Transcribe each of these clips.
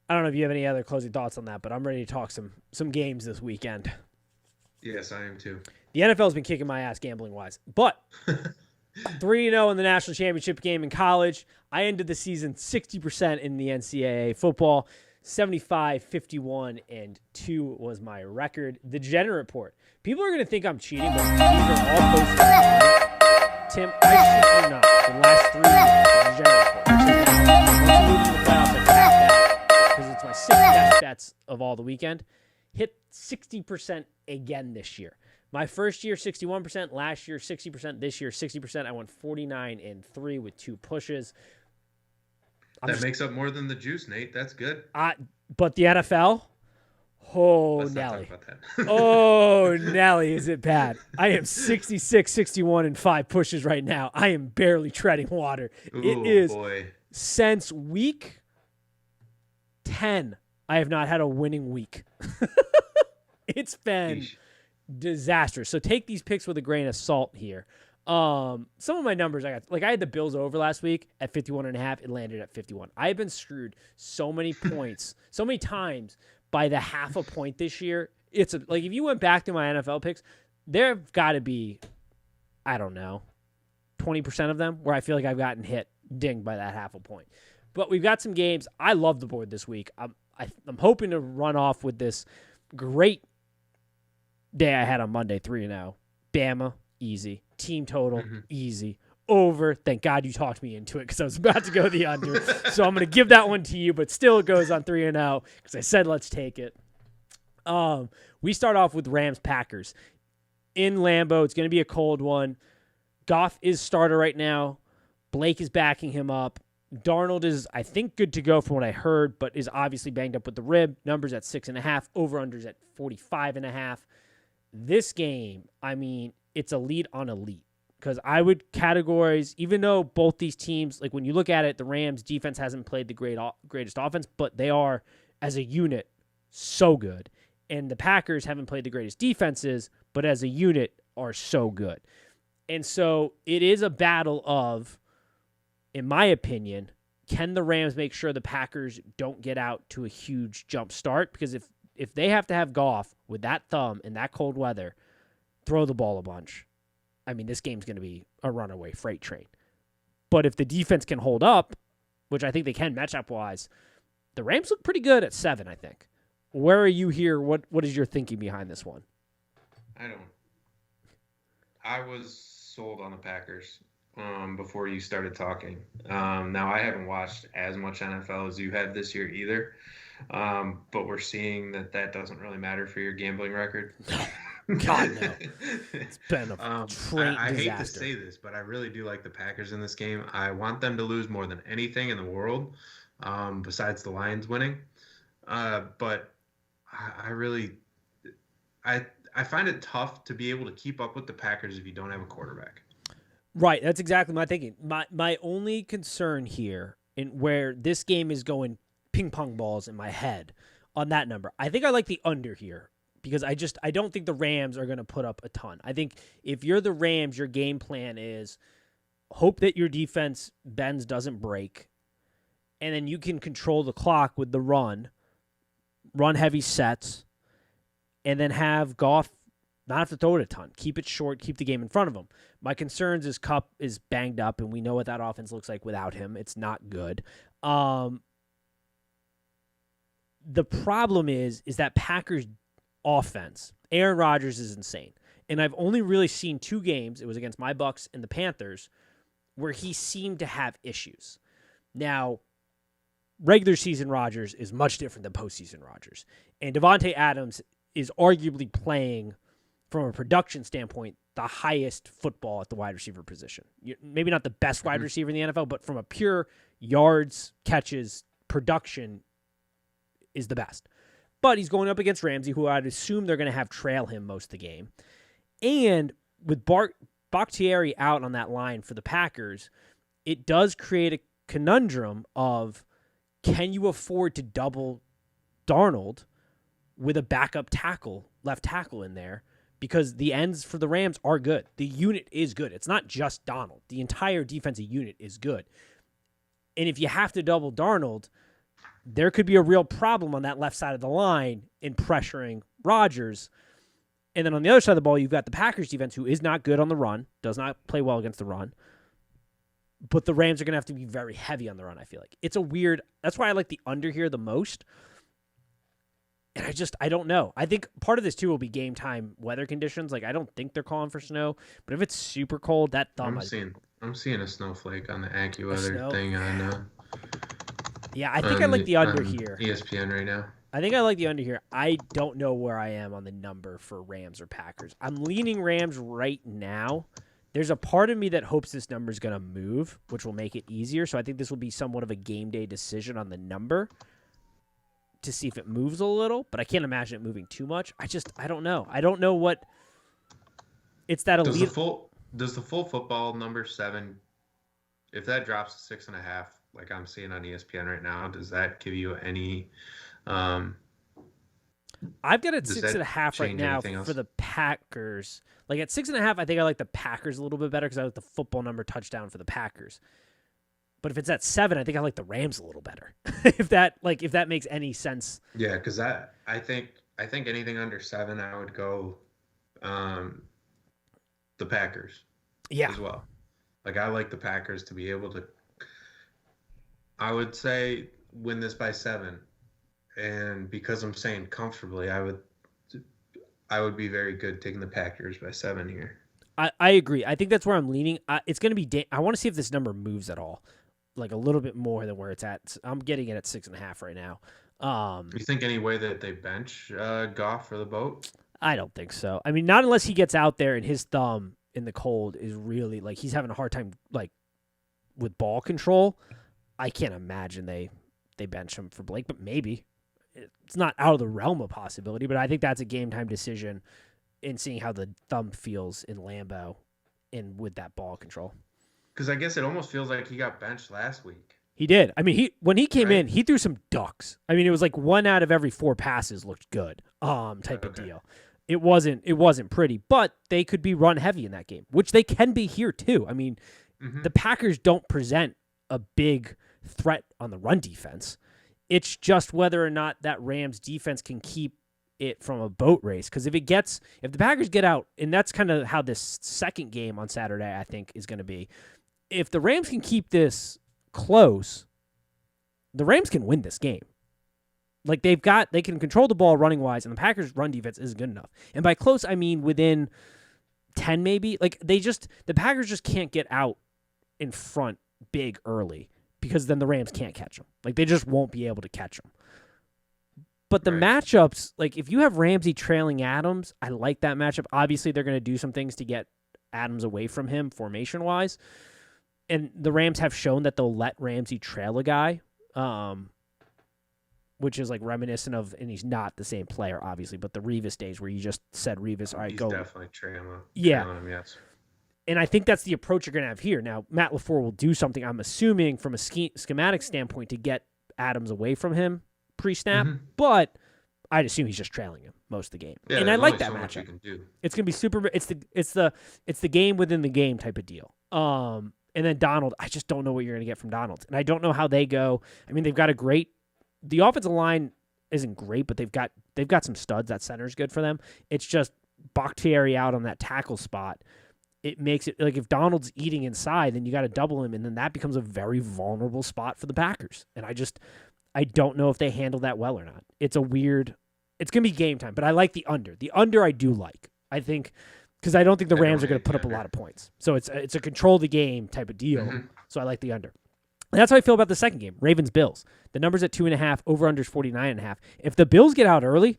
I don't know if you have any other closing thoughts on that, but I'm ready to talk some games this weekend. Yes, I am too. The NFL's been kicking my ass gambling wise, but 3-0 in the national championship game in college. I ended the season 60% in the NCAA football. 75, 51, and 2 was my record. The Jenner report. People are going to think I'm cheating, but these are all posted online. Tim, I shit you not. The last 3 years, the Jenner report. Once we move into the playoffs, I back that because it's my 6th best bets of all the weekend. Hit 60% again this year. My first year, 61%. Last year, 60%. This year, 60%. I went 49 and 3 with 2 pushes. That makes up more than the juice, Nate. That's good. But the NFL, oh, Let's not Nelly. talk about that. Oh, Nelly, is it bad? I am 66, 61, and 5 pushes right now. I am barely treading water. It is boy. Since week 10, I have not had a winning week. It's been Yeesh. disastrous. So take these picks with a grain of salt here. Some of my numbers I had the Bills over last week at 51.5. It landed at 51. I've been screwed so many points, so many times by the half a point this year. It's if you went back to my NFL picks, there have got to be, I don't know, 20% of them where I feel like I've gotten dinged by that half a point. But we've got some games. I love the board this week. I'm hoping to run off with this great day I had on Monday, 3-0. Bama, easy. Team total, easy. Over. Thank God you talked me into it because I was about to go the under. So I'm going to give that one to you, but still it goes on 3-0 because I said let's take it. We start off with Rams-Packers. In Lambeau, it's going to be a cold one. Goff is starter right now. Blake is backing him up. Darnold is, I think, good to go from what I heard, but is obviously banged up with the rib. Numbers at 6.5. Over-unders at 45.5. This game, I mean, it's elite on elite because I would categorize, even though both these teams, like when you look at it, the Rams defense hasn't played the greatest offense, but they are, as a unit, so good. And the Packers haven't played the greatest defenses, but as a unit are so good. And so it is a battle of, in my opinion, can the Rams make sure the Packers don't get out to a huge jump start? Because if they have to have Goff with that thumb in that cold weather, throw the ball a bunch, I mean, this game's going to be a runaway freight train. But if the defense can hold up, which I think they can matchup-wise, the Rams look pretty good at 7, I think. Where are you here? What is your thinking behind this one? I was sold on the Packers before you started talking. Now, I haven't watched as much NFL as you have this year either, but we're seeing that doesn't really matter for your gambling record. God, no. It's been a train I disaster. hate to say this, but I really do like the Packers in this game. I want them to lose more than anything in the world, besides the Lions winning. But I find it tough to be able to keep up with the Packers if you don't have a quarterback. Right, that's exactly my thinking. My only concern here, in where this game is going ping pong balls in my head on that number, I think I like the under here because I don't think the Rams are going to put up a ton. I think if you're the Rams, your game plan is hope that your defense bends doesn't break, and then you can control the clock with the run heavy sets, and then have Goff not have to throw it a ton. Keep it short, keep the game in front of him. My concerns is Kupp is banged up, and we know what that offense looks like without him. It's not good. The problem is that Packers offense, Aaron Rodgers is insane. And I've only really seen 2 games, it was against my Bucks and the Panthers, where he seemed to have issues. Now, regular season Rodgers is much different than postseason Rodgers. And Devontae Adams is arguably playing, from a production standpoint, the highest football at the wide receiver position. Maybe not the best wide receiver in the NFL, but from a pure yards, catches, production is the best. But he's going up against Ramsey, who I'd assume they're going to have trail him most of the game. And with Bakhtiari out on that line for the Packers, it does create a conundrum of, can you afford to double Darnold with a backup left tackle in there? Because the ends for the Rams are good. The unit is good. It's not just Donald. The entire defensive unit is good. And if you have to double Darnold, there could be a real problem on that left side of the line in pressuring Rodgers. And then on the other side of the ball, you've got the Packers defense, who is not good on the run, does not play well against the run. But the Rams are going to have to be very heavy on the run, I feel like. It's a weird – that's why I like the under here the most. And I don't know. I think part of this, too, will be game time weather conditions. Like, I don't think they're calling for snow. But if it's super cold, that thumb – I'm seeing a snowflake on the AccuWeather thing on yeah, I think I like the under here. ESPN right now. I think I like the under here. I don't know where I am on the number for Rams or Packers. I'm leaning Rams right now. There's a part of me that hopes this number is going to move, which will make it easier. So I think this will be somewhat of a game day decision on the number to see if it moves a little, but I can't imagine it moving too much. I don't know. I don't know what it's that elite. Does the full football number 7, if that drops to 6.5, like I'm seeing on ESPN right now, does that give you any? I've got it 6.5 right now for the Packers. Like at 6.5, I think I like the Packers a little bit better because I like the football number touchdown for the Packers. But if it's at 7, I think I like the Rams a little better. if that makes any sense. Yeah, because I think anything under 7, I would go the Packers. Yeah. As well. Like I like the Packers to be able to. I would say win this by 7, and because I'm saying comfortably, I would be very good taking the Packers by 7 here. I agree. I think that's where I'm leaning. It's going to be. I want to see if this number moves at all, like a little bit more than where it's at. I'm getting it at 6.5 right now. You think any way that they bench Goff for the boat? I don't think so. I mean, not unless he gets out there and his thumb in the cold is really like he's having a hard time like with ball control. I can't imagine they bench him for Blake, but maybe. It's not out of the realm of possibility, but I think that's a game time decision in seeing how the thumb feels in Lambeau and with that ball control. Because I guess it almost feels like he got benched last week. He did. I mean, when he came in, he threw some ducks. I mean, it was like 1 out of every 4 passes looked good, type of deal. It wasn't pretty, but they could be run heavy in that game, which they can be here too. I mean, the Packers don't present a big threat on the run defense. It's just whether or not that Rams defense can keep it from a boat race. Because if the Packers get out, and that's kind of how this second game on Saturday, I think, is going to be. If the Rams can keep this close, the Rams can win this game. Like they can control the ball running wise, and the Packers' run defense isn't good enough. And by close, I mean within 10 maybe. Like the Packers just can't get out in front big early because then the Rams can't catch them. Like they just won't be able to catch them. But the matchups, like if you have Ramsey trailing Adams, I like that matchup. Obviously, they're going to do some things to get Adams away from him formation wise. And the Rams have shown that they'll let Ramsey trail a guy, which is like reminiscent of, and he's not the same player, obviously, but the Revis days where you just said Revis, all right, go. He's definitely trailing him, yes. And I think that's the approach you're going to have here. Now, Matt LaFleur will do something, I'm assuming, from a schematic standpoint to get Adams away from him pre-snap, but I'd assume he's just trailing him most of the game. Yeah, and I like that so matchup. It's going to be super. It's the game within the game type of deal. And then Donald, I just don't know what you're going to get from Donald, and I don't know how they go. I mean, they've got the offensive line isn't great, but they've got some studs. That center's good for them. It's just Bakhtiari out on that tackle spot. It makes it like if Donald's eating inside, then you got to double him, and then that becomes a very vulnerable spot for the Packers. And I don't know if they handle that well or not. It's going to be game time, but I like the under. The under I do like. I think because I don't think the Rams are going to put up a lot of points. So it's a control the game type of deal. So I like the under. And that's how I feel about the second game, Ravens-Bills. The number's at 2.5, over-under's 49.5. If the Bills get out early,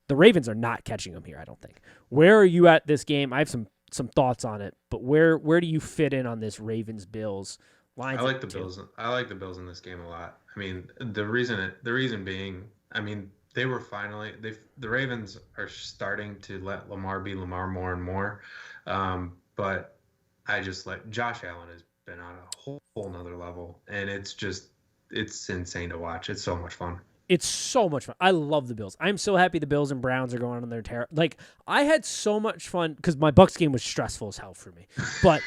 the Ravens are not catching them here, I don't think. Where are you at this game? I have some thoughts on it, but where do you fit in on this Ravens-Bills line? I like the Bills. I like the Bills in this game a lot. I mean, the reason being, I mean, they were finally the Ravens are starting to let Lamar be Lamar more and more, but I just like Josh Allen has been on a whole nother level, and it's insane to watch. It's so much fun. It's so much fun. I love the Bills. I'm so happy the Bills and Browns are going on their terror. Like, I had so much fun because my Bucs game was stressful as hell for me. But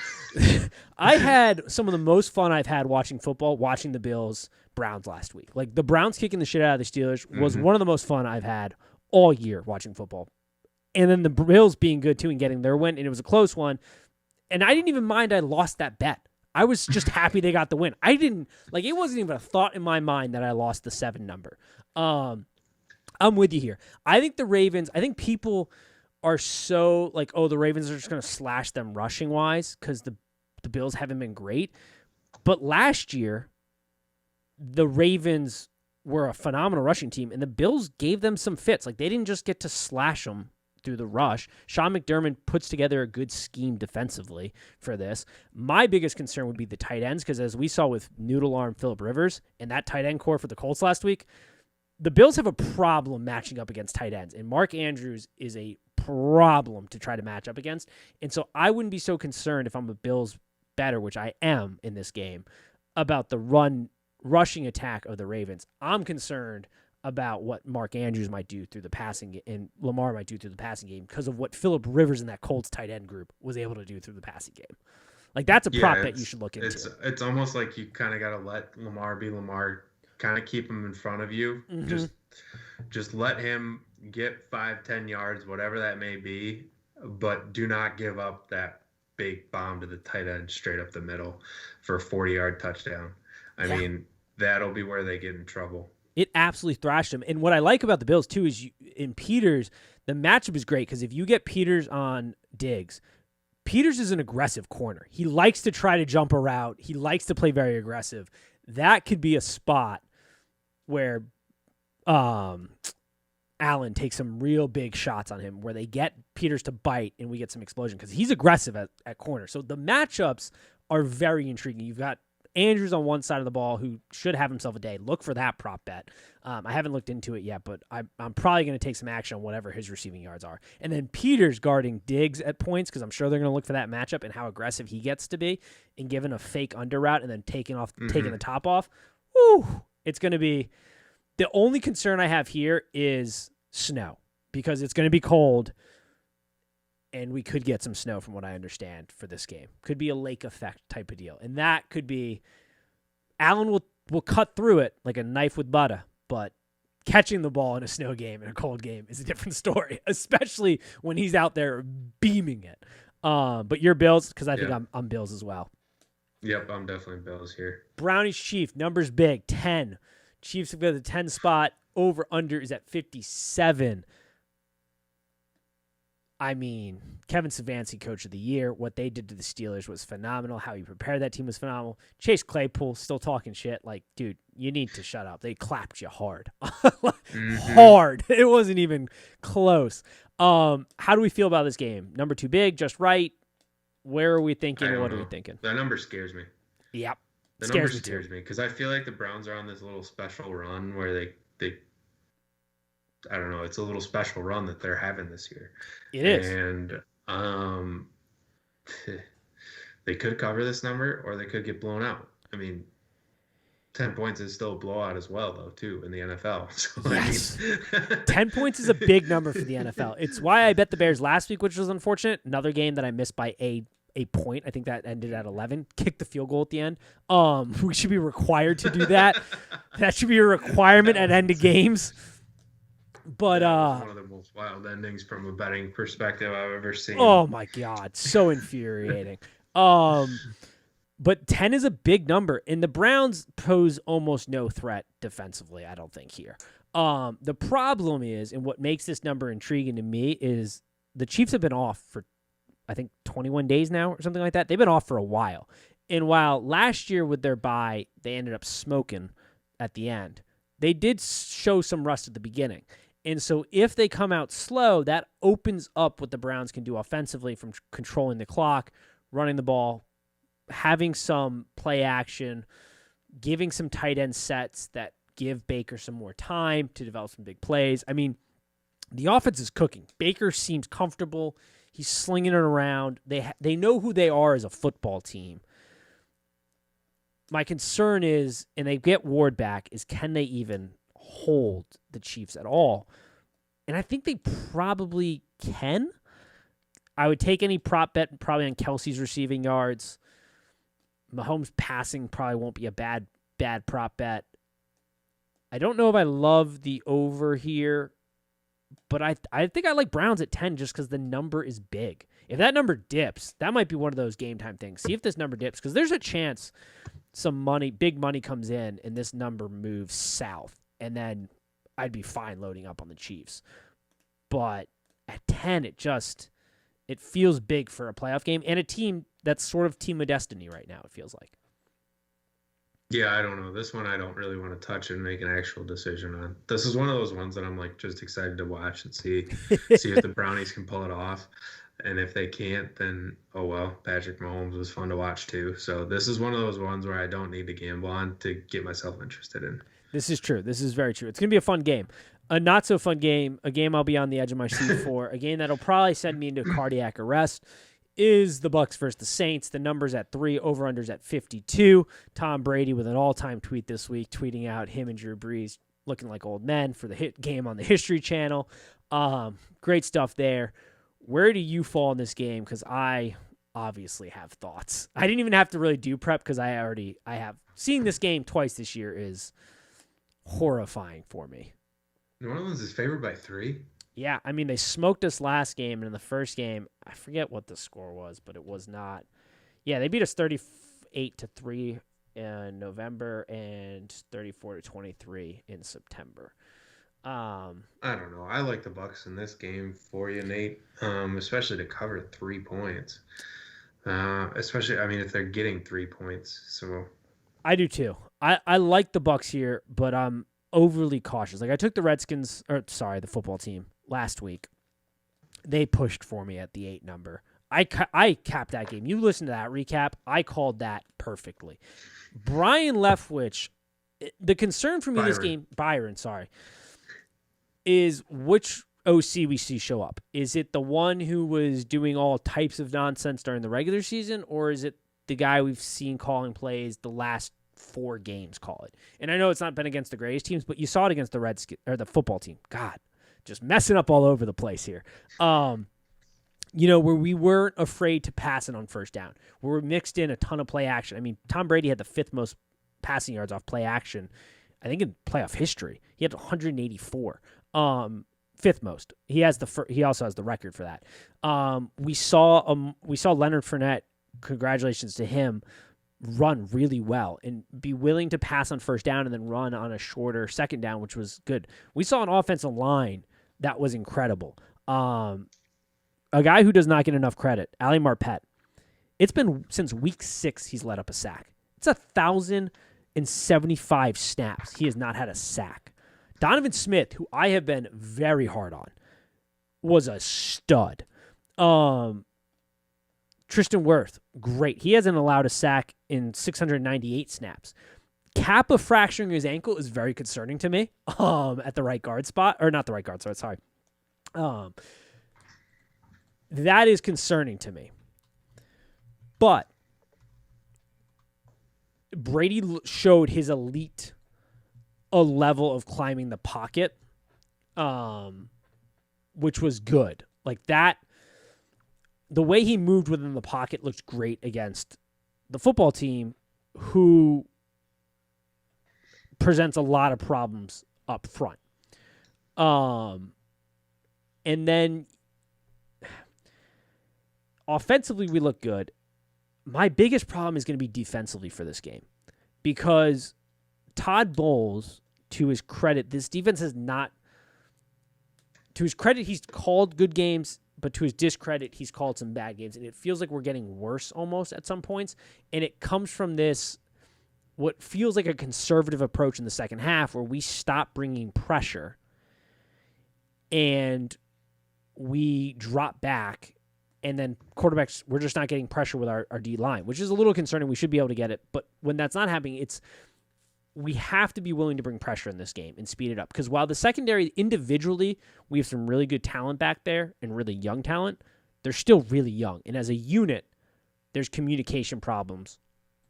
I had some of the most fun I've had watching football, watching the Bills Browns last week. Like, the Browns kicking the shit out of the Steelers was one of the most fun I've had all year watching football. And then the Bills being good, too, and getting their win, and it was a close one. And I didn't even mind I lost that bet. I was just happy they got the win. I didn't, like, it wasn't even a thought in my mind that I lost the 7 number. I'm with you here. I think the Ravens, I think people are so, like, oh, the Ravens are just going to slash them rushing-wise because the Bills haven't been great. But last year, the Ravens were a phenomenal rushing team, and the Bills gave them some fits. Like, they didn't just get to slash them through the rush. Sean McDermott puts together a good scheme defensively for this. My biggest concern would be the tight ends, because as we saw with Noodle Arm Phillip Rivers and that tight end core for the Colts last week, the Bills have a problem matching up against tight ends, and Mark Andrews is a problem to try to match up against. And so I wouldn't be so concerned if I'm a Bills better, which I am in this game, about the rushing attack of the Ravens. I'm concerned about what Mark Andrews might do through the passing game and Lamar might do through the passing game because of what Phillip Rivers and that Colts tight end group was able to do through the passing game. Like, that's a prop that you should look into. It's almost like you kind of got to let Lamar be Lamar, kind of keep him in front of you. Mm-hmm. Just let him get 5-10 yards, whatever that may be, but do not give up that big bomb to the tight end straight up the middle for a 40-yard touchdown. I mean, that'll be where they get in trouble. It absolutely thrashed him. And what I like about the Bills, too, is in Peters, the matchup is great because if you get Peters on Diggs, Peters is an aggressive corner. He likes to try to jump a route. He likes to play very aggressive. That could be a spot where Allen takes some real big shots on him, where they get Peters to bite and we get some explosion because he's aggressive at corner. So the matchups are very intriguing. You've got Andrews on one side of the ball, who should have himself a day. Look for that prop bet. I haven't looked into it yet, but I'm probably going to take some action on whatever his receiving yards are. And then Peters guarding Diggs at points, because I'm sure they're going to look for that matchup and how aggressive he gets to be, and giving a fake under route and then taking the top off. Woo! It's going to be – the only concern I have here is snow, because it's going to be cold, and we could get some snow from what I understand for this game. Could be a lake effect type of deal. And that could be – Allen will cut through it like a knife with butter, but catching the ball in a snow game, in a cold game, is a different story, especially when he's out there beaming it. But you're Bills, because I think I'm Bills as well. Yep, I'm definitely Bills here. Brownies Chief, numbers big, 10. Chiefs have got the 10 spot. Over-under is at 57. I mean, Kevin Stefanski, Coach of the Year. What they did to the Steelers was phenomenal. How he prepared that team was phenomenal. Chase Claypool still talking shit. Like, dude, you need to shut up. They clapped you hard. Hard. It wasn't even close. How do we feel about this game? Number 2 big, just right? Where are we thinking? What are we thinking? That number scares me. Yep. The number scares me because I feel like the Browns are on this little special run where they I don't know, it's a little special run that they're having this year. It is. And they could cover this number or they could get blown out. I mean, 10 points is still a blowout as well, though, too, in the NFL. So, yes. 10 points is a big number for the NFL. It's why I bet the Bears last week, which was unfortunate. Another game that I missed by a point. I think that ended at 11. Kicked the field goal at the end. We should be required to do that. That should be a requirement at end of games. But one of the most wild endings from a betting perspective I've ever seen. Oh my God, so infuriating. But 10 is a big number, and the Browns pose almost no threat defensively, I don't think, here. The problem is, and what makes this number intriguing to me, is the Chiefs have been off for, I think, 21 days now or something like that. They've been off for a while. And while last year with their bye, they ended up smoking at the end, they did show some rust at the beginning. And so if they come out slow, that opens up what the Browns can do offensively, from controlling the clock, running the ball, having some play action, giving some tight end sets that give Baker some more time to develop some big plays. I mean, the offense is cooking. Baker seems comfortable. He's slinging it around. They know who they are as a football team. My concern is, and they get Ward back, is can they even hold the Chiefs at all? And I think they probably can. I would take any prop bet probably on Kelsey's receiving yards. Mahomes passing probably won't be a bad prop bet. I don't know if I love the over here, but I think I like Browns at 10 just because the number is big. If that number dips, that might be one of those game time things. See if this number dips, because there's a chance some money, big money comes in and this number moves south, and then I'd be fine loading up on the Chiefs. But at 10, it feels big for a playoff game and a team that's sort of team of destiny right now, it feels like. Yeah, I don't know. This one I don't really want to touch and make an actual decision on. This is one of those ones that I'm like just excited to watch and see if the Brownies can pull it off. And if they can't, then oh well. Patrick Mahomes was fun to watch too. So this is one of those ones where I don't need to gamble on to get myself interested in. This is true. This is very true. It's going to be a fun game. A not so fun game, a game I'll be on the edge of my seat for, a game that'll probably send me into cardiac arrest, is the Bucs versus the Saints. The number's at 3, over-under's at 52. Tom Brady with an all-time tweet this week, tweeting out him and Drew Brees looking like old men for the hit game on the History Channel. Great stuff there. Where do you fall in this game? Because I obviously have thoughts. I didn't even have to really do prep because I have. Seeing this game twice this year is horrifying for me. New Orleans is favored by 3? Yeah, I mean, they smoked us last game, and in the first game, I forget what the score was, but it was not. Yeah, they beat us 38-3 in November and 34-23 in September. I don't know. I like the Bucs in this game for you, Nate, especially to cover 3 points. Especially, I mean, if they're getting 3 points. So I do too. I like the Bucs here, but I'm overly cautious. Like I took the football team last week. They pushed for me at the 8 number. I capped that game. You listen to that recap. I called that perfectly. Brian Leftwich, the concern for me this game, Byron, sorry, is which OC we see show up. Is it the one who was doing all types of nonsense during the regular season, or is it the guy we've seen calling plays the last 4 games call it? And I know it's not been against the greatest teams, but you saw it against the Redskins or the football team. God, just messing up all over the place here. Where we weren't afraid to pass it on first down, where we mixed in a ton of play action. I mean, Tom Brady had the 5th most passing yards off play action, I think, in playoff history. He had 184. 5th most. He also has the record for that. We saw Leonard Fournette, congratulations to him, run really well and be willing to pass on first down and then run on a shorter second down, which was good. We saw an offensive line that was incredible. A guy who does not get enough credit, Ali Marpet. It's been since week 6 he's let up a sack. It's 1,075 snaps. He has not had a sack. Donovan Smith, who I have been very hard on, was a stud. Tristan Wirth, great. He hasn't allowed a sack in 698 snaps. Kappa fracturing his ankle is very concerning to me at the right guard spot. Or not the right guard spot, sorry. That is concerning to me. But Brady showed his elite a level of climbing the pocket, which was good. Like that, the way he moved within the pocket looked great against the football team, who presents a lot of problems up front. And then offensively, we look good. My biggest problem is going to be defensively for this game, because Todd Bowles, to his credit, this defense has not. To his credit, he's called good games, but to his discredit, he's called some bad games, and it feels like we're getting worse almost at some points. And it comes from this, what feels like a conservative approach in the second half, where we stop bringing pressure and we drop back, and then quarterbacks, we're just not getting pressure with our D-line, which is a little concerning. We should be able to get it, but when that's not happening, we have to be willing to bring pressure in this game and speed it up. Because while the secondary, individually, we have some really good talent back there and really young talent, they're still really young. And as a unit, there's communication problems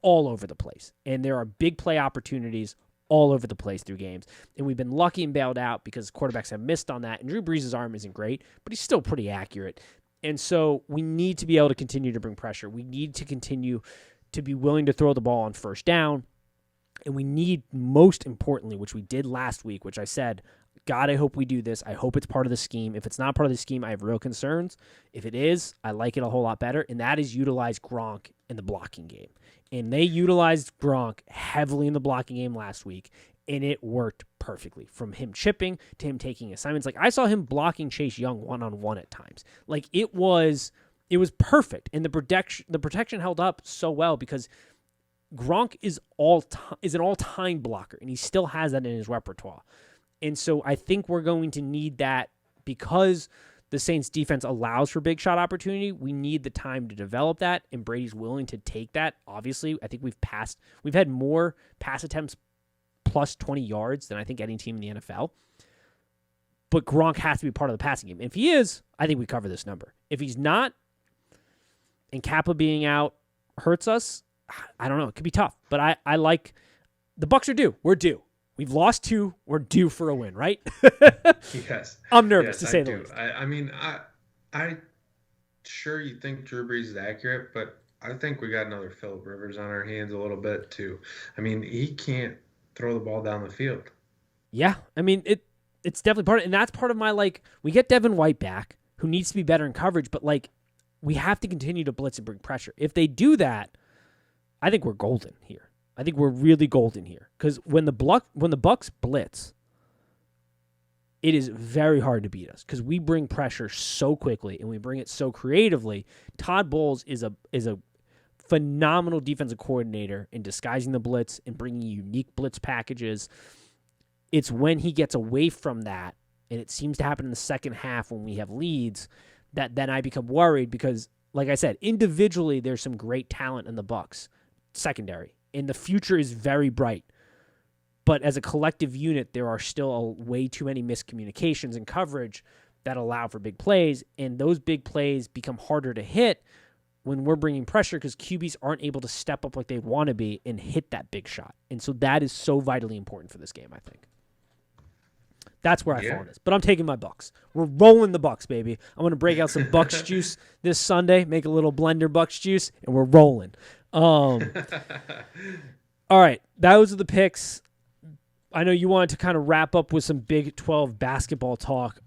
all over the place. And there are big play opportunities all over the place through games. And we've been lucky and bailed out because quarterbacks have missed on that. And Drew Brees' arm isn't great, but he's still pretty accurate. And so we need to be able to continue to bring pressure. We need to continue to be willing to throw the ball on first down. And we need, most importantly, which we did last week, which I said, God, I hope we do this. I hope it's part of the scheme. If it's not part of the scheme, I have real concerns. If it is, I like it a whole lot better. And that is utilize Gronk in the blocking game. And they utilized Gronk heavily in the blocking game last week, and it worked perfectly. From him chipping to him taking assignments. Like, I saw him blocking Chase Young one-on-one at times. Like, it was perfect. And the protection held up so well because Gronk is an all-time blocker, and he still has that in his repertoire. And so I think we're going to need that because the Saints defense allows for big shot opportunity. We need the time to develop that, and Brady's willing to take that. Obviously, I think we've had more pass attempts plus 20 yards than I think any team in the NFL. But Gronk has to be part of the passing game. If he is, I think we cover this number. If he's not, and Kappa being out hurts us, I don't know. It could be tough, but I like the Bucs are due. We're due. We've lost 2. We're due for a win, right? Yes. I'm nervous to say the least. I mean, I sure you think Drew Brees is accurate, but I think we got another Phillip Rivers on our hands a little bit too. I mean, he can't throw the ball down the field. Yeah, I mean it's definitely part of, and that's part of my we get Devin White back, who needs to be better in coverage, but we have to continue to blitz and bring pressure. If they do that, I think we're golden here. I think we're really golden here because when the Bucs blitz, it is very hard to beat us because we bring pressure so quickly and we bring it so creatively. Todd Bowles is a phenomenal defensive coordinator in disguising the blitz and bringing unique blitz packages. It's when he gets away from that, and it seems to happen in the second half when we have leads, that then I become worried because, like I said, individually there's some great talent in the Bucs secondary, and the future is very bright. But as a collective unit, there are still way too many miscommunications and coverage that allow for big plays, and those big plays become harder to hit when we're bringing pressure because QBs aren't able to step up like they want to be and hit that big shot. And so that is so vitally important for this game, I think. That's where I fall in this. But I'm taking my Bucs. We're rolling the Bucs, baby. I'm going to break out some Bucs juice this Sunday, make a little blender Bucs juice, and we're rolling. All right, those are the picks. I know you wanted to kind of wrap up with some Big 12 basketball talk.